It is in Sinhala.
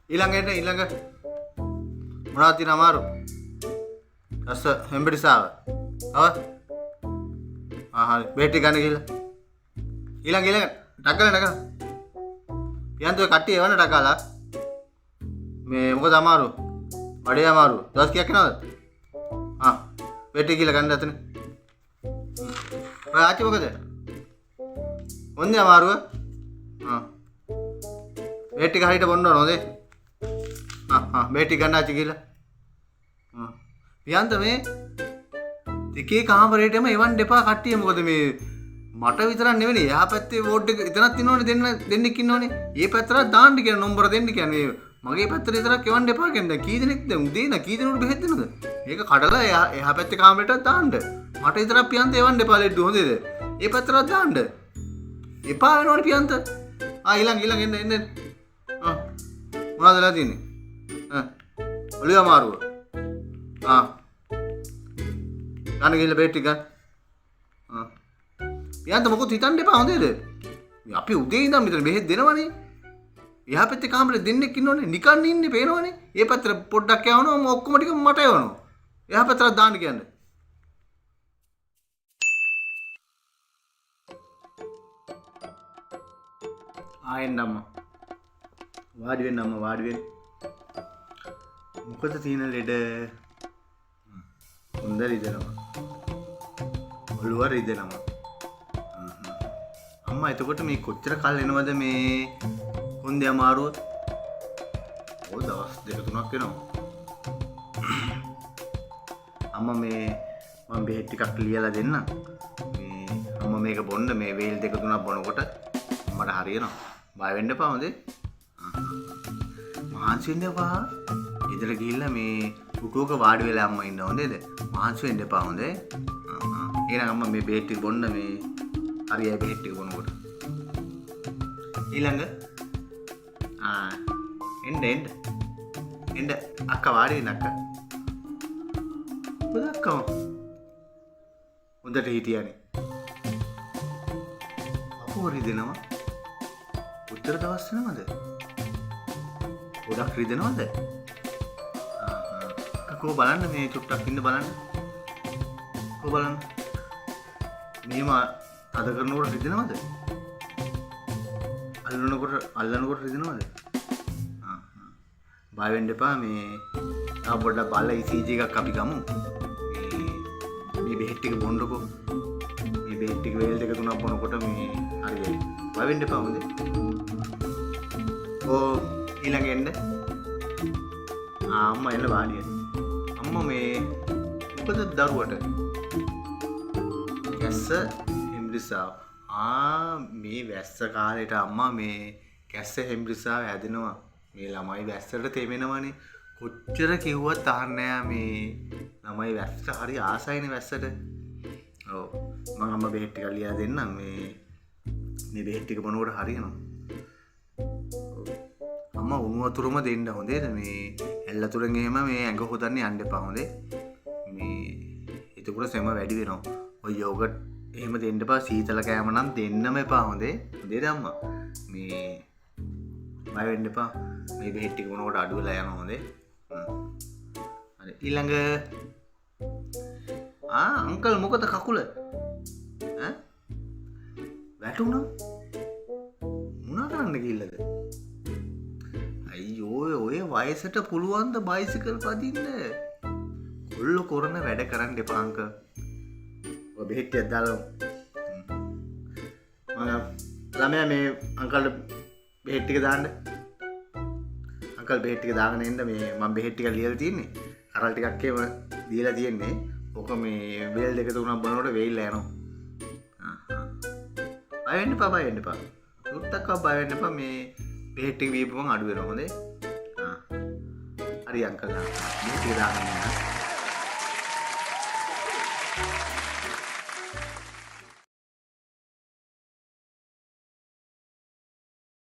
ඊළඟ මොනවද තියෙන අමාරු? අස්ස හෙම්බිරිසාව. හරි බේටි ගන්න ගිහලා. ඊළඟ ඩකලා. පියන්තෝ කට්ටිය එවන්න ඩකලා. මේ මොකද අමාරු? බඩේ අමාරු. දවස් කීයක් යනවද? බේටි ගිහලා ගන්න අතන. ඔය ආච්චි මොකද? මොන්නේ අමාරුව? බේටි හරියට බොන්න ඕන හොඳේ. බේටි ගන්න ආච්චි ගිහලා. පියන්ත මේ එකේ කාමරේටම එවන්න එපා කට්ටිය. මොකද මේ මට විතරක් නෙවෙයි එහා පැත්තේ වෝඩ් එක එතනක් ඉන්නවනේ දෙන්නෙක් ඉන්නවනේ. ඒ පැත්තට දාන්න කියන නම්බර දෙන්න කියන්නේ. මගේ පැත්තට විතරක් එවන්න එපා කියන්නේ. කී දෙනෙක්ද උදේ නා කී දෙනෙකුට බෙහෙත් දෙනවද? ඒක කඩලා එහා පැත්තේ කාමරේටත් දාන්න. මට විතරක් පියන්ත එවන්න එපා ලෙඩ හොඳේද? ඒ පැත්තට දාන්න. එපා වෙනවනේ පියන්ත. ඊළඟ එන්න. මොනවද වෙලා තියෙන්නේ? ඔලිය අමාරුව. ගන්න ගිහලා බේට් එක ගන්න. පියන්ත මොකද හිතන්න එපා හොඳේද? අපි උදේ ඉඳන් මෙතන බෙහෙත් දෙනවනේ. එහා පැත්තේ කාමරේ දෙන්නෙක් ඉන්නවනේ. නිකන් ඉන්නේ පේනවනේ. ඒ පැත්තට පොඩ්ඩක් යවනවා ඔක්කොම ටික මට යවනවා. එහා පැත්තට දාන්න කියන්නේ. ආයෙත් අම්මා. වාඩි වෙන්න අම්මා වාඩි වෙන්න. මොකද තියෙන ලෙඩ? හොඳ රිදෙනවා. ඔළුව රිදෙනවා. අම්මා එතකොට මේ කොච්චර කල් එනවද මේ කොන්දේ අමාරුව? ඔය දවස් 2-3ක් වෙනවා. අම්මා මේ මම බෙහෙත් ටිකක් ලියලා දෙන්නම්. මේ අම්මා මේක බොන්න මේ වේල් 2-3ක් බොනකොට මට හරියනවා. බය වෙන්න එපා හොඳේ. මහන්සි වෙන්න එපා. ඉතල ගිහිල්ලා මේ පුටුවක වාඩි වෙලා අම්මා ඉන්න හොඳේද? මහන්සි වෙන්න එපා හොඳේ. එහෙනම් අම්මා මේ බෙහෙත් ටික බොන්න මේ හරියයි බෙහෙත් ටික බොනකොට. ඊළඟ එන්න අක්කා වාඩි වෙන්න අක්කා. මොකද අක්කා? හොඳට හිටියානේ. අපෝ රිදෙනවා. උත්තර දවස් වෙනවද? ගොඩක් රිදෙනවද? කෝ බලන්න මේ චුට්ටක් ඉන්න බලන්න. කෝ බලන්න. මේම අද කරනකොට රිදෙනවද? අල්ලනකොට රිදෙනවද? බය වෙන්න එපා මේ තා පොඩ්ඩක් බලලා ECG එකක් අපි ගමු. මේ බෙහෙත් ටික බොන්නකො. මේ බෙහෙත් ටික වේල් 2-3ක් බොනකොට මේ හරියයි. බය වෙන්න එපා හොඳේ. ඊළඟ එන්න. අම්මා එන්න වාඩි වෙන්න. අම්මා මේ මොකද දරුවට? කැස්ස හෙම්බිරිසාව. මේ වැස්ස කාලේට අම්මා මේ කැස්ස හෙම්බිරිසාව හැදෙනවා. මේ ළමයි වැස්සට තෙමෙනවනේ. කොච්චර කිව්වත් අහන්නේ නැහැ මේ ළමයි වැස්ස හරි ආසයිනේ වැස්සට. ඔව් මම අම්මා බෙහෙත් ටික ලියලා දෙන්නම්. මේ බෙහෙත් ටික බොනකොට හරියනවා. අම්මා උණු වතුරම දෙන්න හොඳේද? මේ ඇල්ලතුරෙන් එහෙම මේ ඇඟ හොදන්න යන්න එපා හොඳේ. මේ එතකොට සෙම වැඩි වෙනවා. ඔය යෝගට් එහෙම දෙන්න එපා. සීතල කෑම නම් දෙන්නම එපා හොඳේ. හොඳේද අම්මා? මේ බය වෙන්න එපා. මේ බෙහෙත් ටික බොනකොට අඩු වෙලා යනවා හොඳේ. හරි ඊළඟ අංකල් මොකද කකුල? වැටුණා? මොනා කරන්න ගිහිල්ලාද? අයියෝ ඔය වයසට පුළුවන් ද බයිසිකල් පදින්න? කොල්ල කරන වැඩ කරන්න එපා අංකල්. ඔය බෙහෙත් ටිකක් දාලා ළමයා මේ අංකල්ට බෙහෙත් ටික දාන්න. අංකල් බෙහෙත් ටික දාගෙන එන්න. මේ මම බෙහෙත් ටික ලියලා තියෙන්නේ. කරල් ටිකක් එහෙම දීලා තියෙන්නේ. ඕක මේ වේල් 2-3ක් බොනකොට වේල්ලා යනවා. බය වෙන්න එපා. උත්තක්ක බය වෙන්න එපා. මේ බෙහෙත් ටික දීපුවම අඩු වෙනවා හොඳේ. හරි අංකල්. බෙහෙත් ටික දාගෙන යන්න.